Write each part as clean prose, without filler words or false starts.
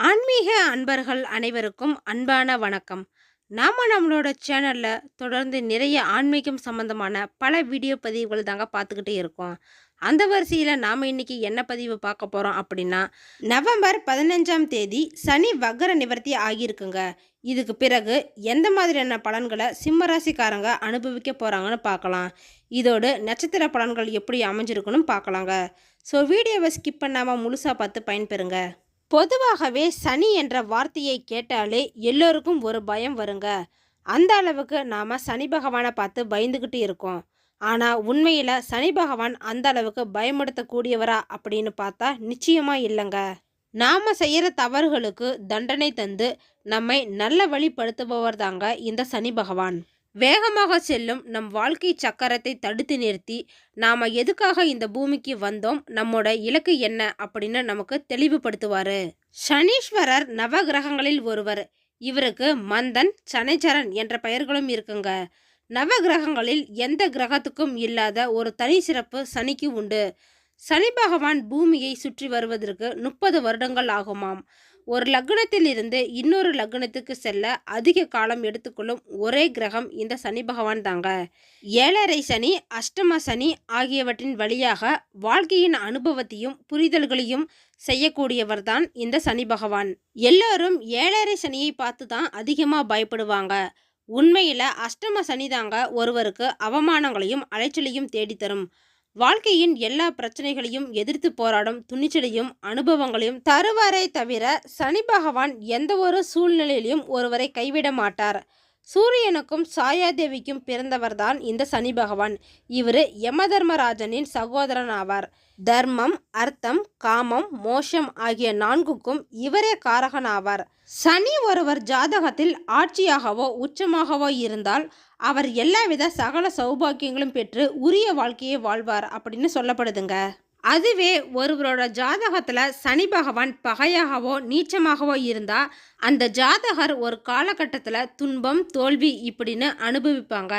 ஆன்மீக அன்பர்கள் அனைவருக்கும் அன்பான வணக்கம். நம்மளோட சேனல்ல தொடர்ந்து நிறைய ஆன்மீகம் சம்பந்தமான பல வீடியோ பதிவுகள் தாங்க பார்த்துக்கிட்டே இருக்கோம். அந்த வரிசையில் நாம் இன்னைக்கு என்ன பதிவு பார்க்க போகிறோம் அப்படின்னா, நவம்பர் 15ஆம் தேதி சனி வக்கர நிவர்த்தி ஆகியிருக்குங்க. இதுக்கு பிறகு எந்த மாதிரியான பலன்களை சிம்மராசிக்காரங்க அனுபவிக்க போகிறாங்கன்னு பார்க்கலாம். இதோடு நட்சத்திர பலன்கள் எப்படி அமைஞ்சிருக்குன்னு பார்க்கலாங்க. ஸோ வீடியோவை ஸ்கிப் பண்ணாமல் முழுசாக பார்த்து பயன்பெறுங்க. பொதுவாகவே சனி என்ற வார்த்தையை கேட்டாலே எல்லோருக்கும் ஒரு பயம் வருங்க. அந்த அளவுக்கு நாம் சனி பகவானை பார்த்து பயந்துக்கிட்டு இருக்கோம். ஆனால் உண்மையில் சனி பகவான் அந்த அளவுக்கு பயமுடுத்தக்கூடியவரா அப்படின்னு பார்த்தா நிச்சயமாக இல்லைங்க. நாம் செய்கிற தவறுகளுக்கு தண்டனை தந்து நம்மை நல்ல வழிப்படுத்துபவர் தாங்க இந்த சனி பகவான். வேகமாக செல்லும் நம் வாழ்க்கை சக்கரத்தை தடுத்து நிறுத்தி நாம் எதுக்காக இந்த பூமிக்கு வந்தோம், நம்மோட இலக்கு என்ன அப்படின்னு நமக்கு தெளிவுபடுத்துவார். சனீஸ்வரர் நவகிரகங்களில் ஒருவர். இவருக்கு மந்தன், சனைச்சரன் என்ற பெயர்களும் இருக்குங்க. நவகிரகங்களில் எந்த கிரகத்துக்கும் இல்லாத ஒரு தனி சிறப்பு சனிக்கு உண்டு. சனி பகவான் பூமியை சுற்றி வருவதற்கு 30 வருடங்கள் ஆகுமாம். ஒரு லக்னத்தில் இருந்து இன்னொரு லக்னத்துக்கு செல்ல அதிக காலம் எடுத்துக்கொள்ளும் ஒரே கிரகம் இந்த சனி பகவான் தாங்க. 7.5 சனி, அஷ்டம சனி ஆகியவற்றின் வழியாக வாழ்க்கையின் அனுபவத்தையும் புரிதல்களையும் செய்யக்கூடியவர் தான் இந்த சனி பகவான். எல்லோரும் 7.5 சனியை பார்த்து தான் அதிகமாக பயப்படுவாங்க. உண்மையில் அஷ்டம சனி தாங்க ஒருவருக்கு அவமானங்களையும் அலைச்சலையும் தேடித்தரும். வாழ்க்கையின் எல்லா பிரச்சனைகளையும் எதிர்த்து போராடும் துணிச்சலையும் அனுபவங்களையும் தருவாரே தவிர சனி பகவான் எந்த ஒரு சூழ்நிலையிலும் ஒருவரை கைவிட மாட்டார். சூரியனுக்கும் சாயாதேவிக்கும் பிறந்தவர்தான் இந்த சனி பகவான். இவர் யமதர்மராஜனின் சகோதரன் ஆவார். தர்மம், அர்த்தம், காமம், மோஷம் ஆகிய 4க்கும் இவரே காரகன் ஆவார். சனி ஒருவர் ஜாதகத்தில் ஆட்சியாகவோ உச்சமாகவோ இருந்தால் அவர் எல்லாவித சகல சௌபாக்கியங்களும் பெற்று உரிய வாழ்க்கையை வாழ்வார் அப்படின்னு சொல்லப்படுதுங்க. அதுவே ஒருவரோட ஜாதகத்தில் சனி பகவான் பகையாகவோ நீச்சமாகவோ இருந்தால் அந்த ஜாதகர் ஒரு காலகட்டத்தில் துன்பம், தோல்வி இப்படின்னு அனுபவிப்பாங்க.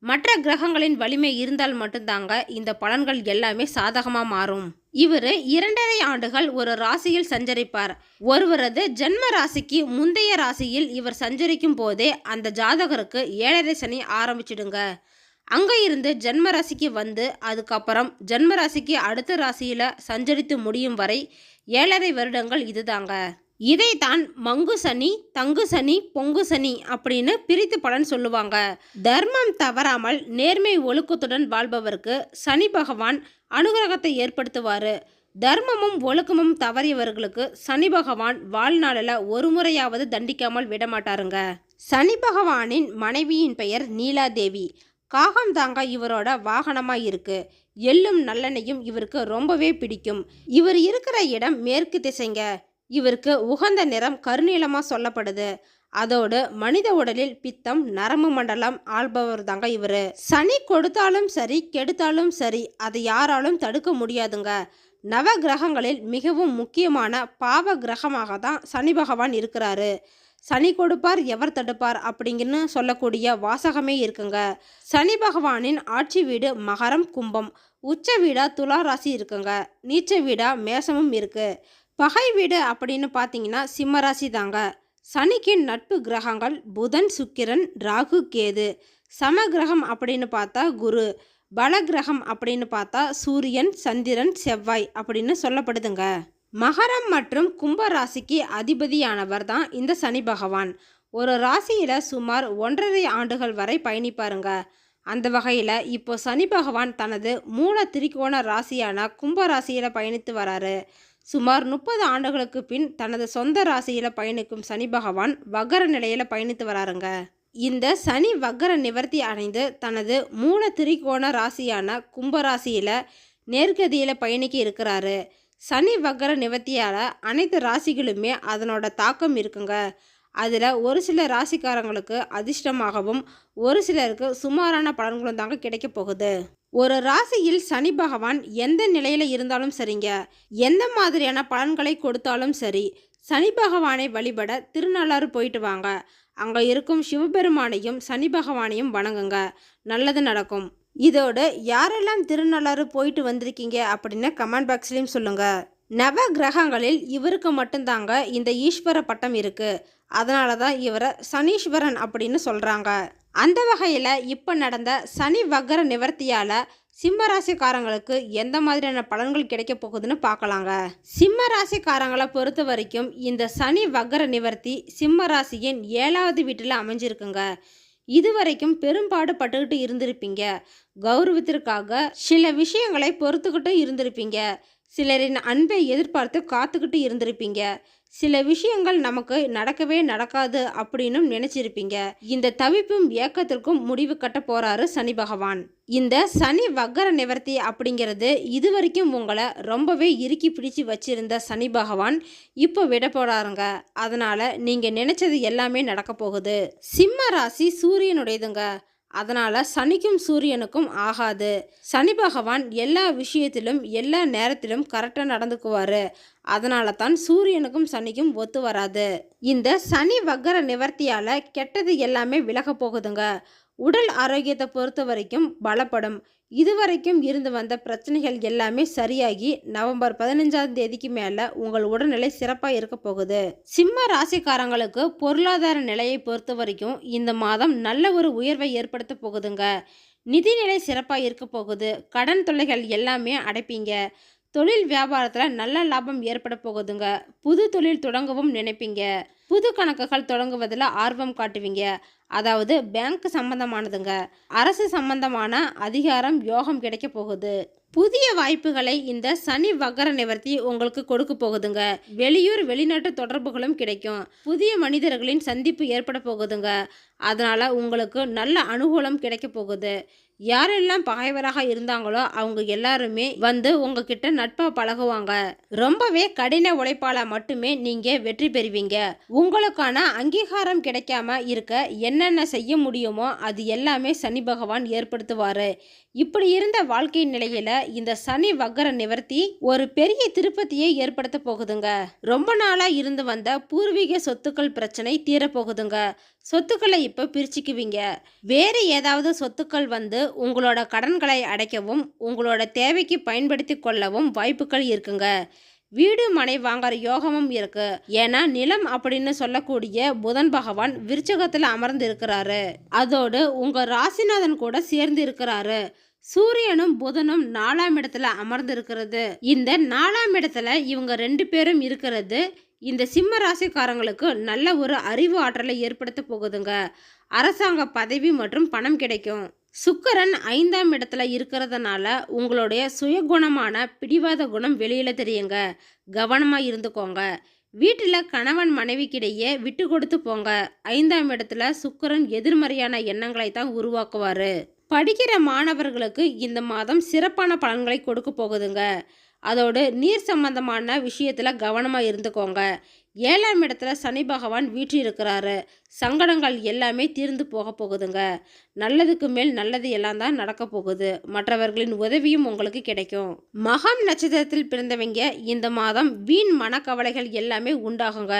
மற்ற கிரகங்களின் வலிமை இருந்தால் மட்டும்தாங்க இந்த பலன்கள் எல்லாமே சாதகமாக மாறும். இவர் 2.5 ஆண்டுகள் ஒரு ராசியில் சஞ்சரிப்பார். ஒருவரது ஜென்ம ராசிக்கு முந்தைய ராசியில் இவர் சஞ்சரிக்கும் போதே அந்த ஜாதகருக்கு 7.5 சனி ஆரம்பிச்சிடுங்க. அங்கே இருந்து ஜென்ம ராசிக்கு வந்து அதுக்கப்புறம் ஜென்ம ராசிக்கு அடுத்த ராசியில் சஞ்சரித்து முடியும் வரை 7.5 வருடங்கள் இதுதாங்க. இதைத்தான் மங்கு சனி, தங்கு சனி, பொங்கு சனி அப்படின்னு பிரித்து பலன் சொல்லுவாங்க. தர்மம் தவறாமல் நேர்மை ஒழுக்கத்துடன் வாழ்பவருக்கு சனி பகவான் அனுகிரகத்தை ஏற்படுத்துவார். தர்மமும் ஒழுக்கமும் தவறியவர்களுக்கு சனி பகவான் வாழ்நாளில் ஒரு முறையாவது தண்டிக்காமல் விடமாட்டாருங்க. சனி பகவானின் மனைவியின் பெயர் நீலாதேவி. காகம் தாங்க இவரோட வாகனமாக இருக்கு. எள்ளும் நல்லெண்ணையும் இவருக்கு ரொம்பவே பிடிக்கும். இவர் இருக்கிற இடம் மேற்கு திசைங்க. இவருக்கு உகந்த நிறம் கருநீலமாக சொல்லப்படுது. அதோடு மனித உடலில் பித்தம், நரம்பு மண்டலம் ஆள்பவர் தாங்க இவர். சனி கொடுத்தாலும் சரி கெடுத்தாலும் சரி அதை யாராலும் தடுக்க முடியாதுங்க. நவ கிரகங்களில் மிகவும் முக்கியமான பாவ கிரகமாக தான் சனி பகவான் இருக்கிறாரு. சனி கொடுப்பார் எவர் தடுப்பார் அப்படிங்கன்னு சொல்லக்கூடிய வாசகமே இருக்குங்க. சனி பகவானின் ஆட்சி வீடு மகரம், கும்பம். உச்ச வீடா துலா ராசி இருக்குங்க. நீச்ச வீடா மேசமும் இருக்கு. பகை வீடு அப்படின்னு பார்த்தீங்கன்னா சிம்மராசி தாங்க. சனிக்கு நட்பு கிரகங்கள் புதன், சுக்கிரன், ராகு, கேது. சம கிரகம் அப்படின்னு பார்த்தா குரு. பல கிரகம் அப்படின்னு பார்த்தா சூரியன், சந்திரன், செவ்வாய் அப்படின்னு சொல்லப்படுதுங்க. மகரம் மற்றும் கும்ப ராசிக்கு அதிபதியானவர் தான் இந்த சனி பகவான். ஒரு ராசியில் சுமார் 1.5 ஆண்டுகள் வரை பயணிப்பாருங்க. அந்த வகையில் இப்போ சனி பகவான் தனது மூல திரிகோண ராசியான கும்ப ராசியில் பயணித்து வராரு. சுமார் 30 ஆண்டுகளுக்கு பின் தனது சொந்த ராசியில் பயணிக்கும் சனி பகவான் வக்கர நிலையில் பயணித்து வராருங்க. இந்த சனி வக்கர நிவர்த்தி அடைந்து தனது மூல திரிகோண ராசியான கும்பராசியில் நேர்கதியில் பயணிக்க இருக்கிறாரு. சனி வக்கர நிவர்த்தியால் அனைத்து ராசிகளுமே அதனோட தாக்கம் இருக்குங்க. அதில் ஒரு சில ராசிக்காரங்களுக்கு அதிர்ஷ்டமாகவும் ஒரு சிலருக்கு சுமாரான பலன்களும் தாங்க கிடைக்க போகுது. ஒரு ராசியில் சனி பகவான் எந்த நிலையில் இருந்தாலும் சரிங்க, எந்த மாதிரியான பலன்களை கொடுத்தாலும் சரி, சனி பகவானை வழிபட திருநள்ளாறு போயிட்டு வாங்க. அங்கே இருக்கும் சிவபெருமானையும் சனி பகவானையும் வணங்குங்க. நல்லது நடக்கும். இதோடு யாரெல்லாம் திருநள்ளாறு போயிட்டு வந்திருக்கீங்க அப்படின்னு கமெண்ட் பாக்ஸ்லேயும் சொல்லுங்கள். நவ கிரகங்களில் இவருக்கு மட்டும்தாங்க இந்த ஈஸ்வர பட்டம் இருக்கு. அதனால தான் இவரை சனீஸ்வரன் அப்படின்னு சொல்றாங்க. அந்த வகையில் இப்போ நடந்த சனி வக்கர நிவர்த்தியால் சிம்ம ராசிக்காரங்களுக்கு எந்த மாதிரியான பலன்கள் கிடைக்க போகுதுன்னு பார்க்கலாங்க. சிம்ம ராசிக்காரங்களை பொறுத்த வரைக்கும் இந்த சனி வக்கர நிவர்த்தி சிம்ம ராசியின் 7வது வீட்டில் அமைஞ்சிருக்குங்க. இதுவரைக்கும் பெரும்பாடு பட்டுக்கிட்டு இருந்திருப்பீங்க. கௌரவத்திற்காக சில விஷயங்களை பொறுத்துக்கிட்டு இருந்திருப்பீங்க. சிலரின் அன்பை எதிர்பார்த்து காத்துக்கிட்டு இருந்திருப்பீங்க. சில விஷயங்கள் நமக்கு நடக்கவே நடக்காது அப்படின்னு நினைச்சிருப்பீங்க. இந்த தவிப்பும் ஏக்கத்திற்கும் முடிவு கட்ட போறாரு சனி பகவான். இந்த சனி வக்கர நிவர்த்தி அப்படிங்கிறது இதுவரைக்கும் உங்களை ரொம்பவே இறுக்கி பிடிச்சு வச்சிருந்த சனி பகவான் இப்போ விட போறாருங்க. அதனால நீங்க நினைச்சது எல்லாமே நடக்க போகுது. சிம்ம ராசி சூரியனுடையதுங்க. அதனால சனிக்கும் சூரியனுக்கும் ஆகாது. சனி பகவான் எல்லா விஷயத்திலும் எல்லா நேரத்திலும் கரெக்டாக நடந்துக்குவாரு. அதனால தான் சூரியனுக்கும் சனிக்கும் ஒத்து வராது. இந்த சனி வக்கர நிவர்த்தியால் கெட்டது எல்லாமே விலக போகுதுங்க. உடல் ஆரோக்கியத்தை பொறுத்த வரைக்கும் பலப்படும். இதுவரைக்கும் இருந்து வந்த பிரச்சனைகள் எல்லாமே சரியாகி நவம்பர் 15ஆம் தேதிக்கு மேலே உங்கள் உடல்நிலை சிறப்பாக இருக்க போகுது. சிம்ம ராசிக்காரங்களுக்கு பொருளாதார நிலையை பொறுத்த வரைக்கும் இந்த மாதம் நல்ல ஒரு உயர்வை ஏற்படுத்த போகுதுங்க. நிதிநிலை சிறப்பாக இருக்க போகுது. கடன் தொல்லைகள் எல்லாமே அடைப்பீங்க. தொழில் வியாபாரத்தில் நல்ல லாபம் ஏற்பட போகுதுங்க. புது தொழில் தொடங்கவும் நினைப்பீங்க. புது கணக்குகள் தொடங்குவதில் ஆர்வம் காட்டுவீங்க. அதாவது பேங்க் சம்பந்தமானதுங்க. அரசு சம்பந்தமான அதிகாரம் யோகம் கிடைக்க போகுது. புதிய வாய்ப்புகளை இந்த சனி வக்கர நிவர்த்தி உங்களுக்கு கொடுக்க போகுதுங்க. வெளியூர் வெளிநாட்டு தொடர்புகளும் கிடைக்கும். புதிய மனிதர்களின் சந்திப்பு ஏற்பட போகுதுங்க. அதனால உங்களுக்கு நல்ல அனுகூலம் கிடைக்க போகுது. யாரெல்லாம் பகைவராக இருந்தாங்களோ அவங்க எல்லாருமே வந்து உங்ககிட்ட நட்பா பழகுவாங்க. ரொம்பவே கடின உழைப்பால மட்டுமே நீங்க வெற்றி பெறுவீங்க. உங்களுக்கான அங்கீகாரம் கிடைக்காம இருக்க என்னென்ன செய்ய முடியுமோ அது எல்லாமே சனி பகவான் ஏற்படுத்துவாரு. இப்படி இருந்த வாழ்க்கை நிலையில இந்த சனி வக்கர நிவர்த்தி ஒரு பெரிய திருப்பதியை ஏற்படுத்த போகுதுங்க. ரொம்ப நாளா இருந்து வந்த பூர்வீக சொத்துக்கள் பிரச்சனை தீரப்போகுதுங்க. சொத்துக்களை இப்போ பிரிச்சுக்குவீங்க. வேறு ஏதாவது சொத்துக்கள் வந்து உங்களோட கடன்களை அடைக்கவும் உங்களோட தேவைக்கு பயன்படுத்தி கொள்ளவும் வாய்ப்புகள் இருக்குங்க. வீடு மனை வாங்குற யோகமும் இருக்கு. ஏன்னா நிலம் அப்படின்னு சொல்லக்கூடிய புதன் பகவான் விருச்சகத்தில் அமர்ந்து இருக்கிறாரு. அதோடு உங்க ராசிநாதன் கூட சேர்ந்து இருக்கிறாரு. சூரியனும் புதனும் 4ஆம் இடத்துல அமர்ந்து இருக்கிறது. இந்த 4ஆம் இடத்துல இவங்க 2 பேரும் இருக்கிறது இந்த சிம்ம ராசிக்காரங்களுக்கு நல்ல ஒரு அறிவு ஆற்றலை ஏற்படுத்த போகுதுங்க. அரசாங்க பதவி மற்றும் பணம் கிடைக்கும். சுக்கிரன் 5ஆம் இடத்துல இருக்கிறதுனால உங்களுடைய சுயகுணமான பிடிவாத குணம் வெளியில தெரியுங்க. கவனமா இருந்துக்கோங்க. வீட்டில் கணவன் மனைவிக்கிடையே விட்டு கொடுத்து போங்க. 5ஆம் இடத்துல சுக்கிரன் எதிர்மறையான எண்ணங்களை தான் உருவாக்குவாரு. படிக்கிற மாணவர்களுக்கு இந்த மாதம் சிறப்பான பலன்களை கொடுக்க போகுதுங்க. அதோடு நீர் சம்பந்தமான விஷயத்தில் கவனமாக இருந்துக்கோங்க. 7ஆம் இடத்துல சனி பகவான் வீற்று இருக்கிறாரு. சங்கடங்கள் எல்லாமே தீர்ந்து போக போகுதுங்க. நல்லதுக்கு மேல் நல்லது எல்லாம் தான் நடக்க போகுது. மற்றவர்களின் உதவியும் உங்களுக்கு கிடைக்கும். மகம் நட்சத்திரத்தில் பிறந்தவங்க இந்த மாதம் வீண் மனக்கவலைகள் எல்லாமே உண்டாகுங்க.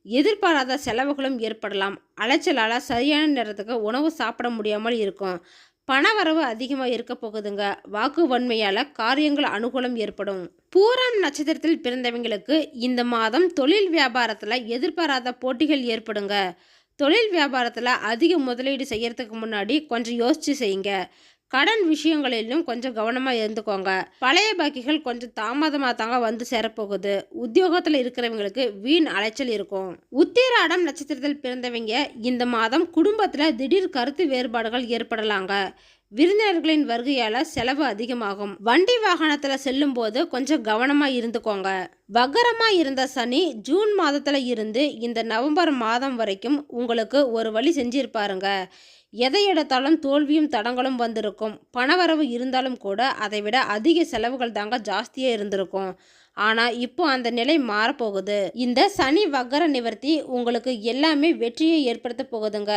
எதிர்பாராத செலவுகளும் ஏற்படலாம். அலைச்சலால் சரியான நேரத்துக்கு உணவு சாப்பிட முடியாமல் இருக்கும். பணவரவு அதிகமாக இருக்க போகுதுங்க. வாக்கு வன்மையால் காரியங்கள் அனுகூலம் ஏற்படும். பூரம் நட்சத்திரத்தில் பிறந்தவங்களுக்கு இந்த மாதம் தொழில் வியாபாரத்தில் எதிர்பாராத போட்டிகள் ஏற்படுங்க. தொழில் வியாபாரத்தில் அதிக முதலீடு செய்யறதுக்கு முன்னாடி கொஞ்சம் யோசிச்சு செய்யுங்க. கடன் விஷயங்களிலும் கொஞ்சம் கவனமாக இருந்துக்கோங்க. பழைய பாக்கிகள் கொஞ்சம் தாமதமாக தாங்க வந்து சேரப்போகுது. உத்தியோகத்தில் இருக்கிறவங்களுக்கு வீண் அலைச்சல் இருக்கும். உத்திராடம் நட்சத்திரத்தில் பிறந்தவங்க இந்த மாதம் குடும்பத்தில் திடீர் கருத்து வேறுபாடுகள் ஏற்படலாங்க. விருந்தினர்களின் வருகையால செலவு அதிகமாகும். வண்டி வாகனத்துல செல்லும் போது கொஞ்சம் கவனமா இருந்துக்கோங்க. வக்கரமா இருந்த சனி ஜூன் மாதத்துல இருந்து இந்த நவம்பர் மாதம் வரைக்கும் உங்களுக்கு ஒரு வழி செஞ்சிருப்பாருங்க. எதை எடுத்தாலும் தோல்வியும் தடங்களும் வந்திருக்கும். பணவரவு இருந்தாலும் கூட அதை விட அதிக செலவுகள் தாங்க ஜாஸ்தியாக இருந்திருக்கும். ஆனால் இப்போ அந்த நிலை மாறப்போகுது. இந்த சனி வக்கர நிவர்த்தி உங்களுக்கு எல்லாமே வெற்றியை ஏற்படுத்த போகுதுங்க.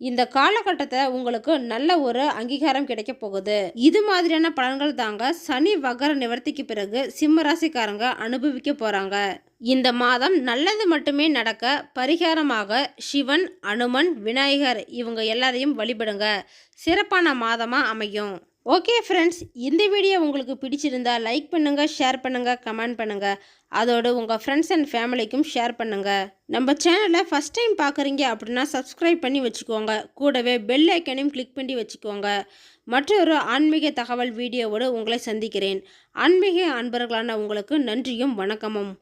இந்த காலகட்டத்தை உங்களுக்கு நல்ல ஒரு அங்கீகாரம் கிடைக்க போகுது. இது மாதிரியான பலன்கள் தாங்க சனி வக்கர நிவர்த்திக்கு பிறகு சிம்ம ராசிக்காரங்க அனுபவிக்க போறாங்க. இந்த மாதம் நல்லது மட்டுமே நடக்க பரிகாரமாக சிவன், அனுமன், விநாயகர் இவங்க எல்லாரையும் வழிபடுங்க. சிறப்பான மாதமா அமையும். ஓகே ஃப்ரெண்ட்ஸ், இந்த வீடியோ உங்களுக்கு பிடிச்சிருந்தா லைக் பண்ணுங்கள், ஷேர் பண்ணுங்கள், கமெண்ட் பண்ணுங்கள். அதோடு உங்கள் ஃப்ரெண்ட்ஸ் அண்ட் ஃபேமிலிக்கும் ஷேர் பண்ணுங்கள். நம்ம சேனலை ஃபஸ்ட் டைம் பார்க்குறீங்க அப்படின்னா சப்ஸ்கிரைப் பண்ணி வச்சுக்கோங்க. கூடவே பெல் ஐக்கனையும் கிளிக் பண்ணி வச்சுக்கோங்க. மற்றொரு ஆன்மீக தகவல் வீடியோவோடு உங்களை சந்திக்கிறேன். ஆன்மீக அன்பர்களான உங்களுக்கு நன்றியும் வணக்கமும்.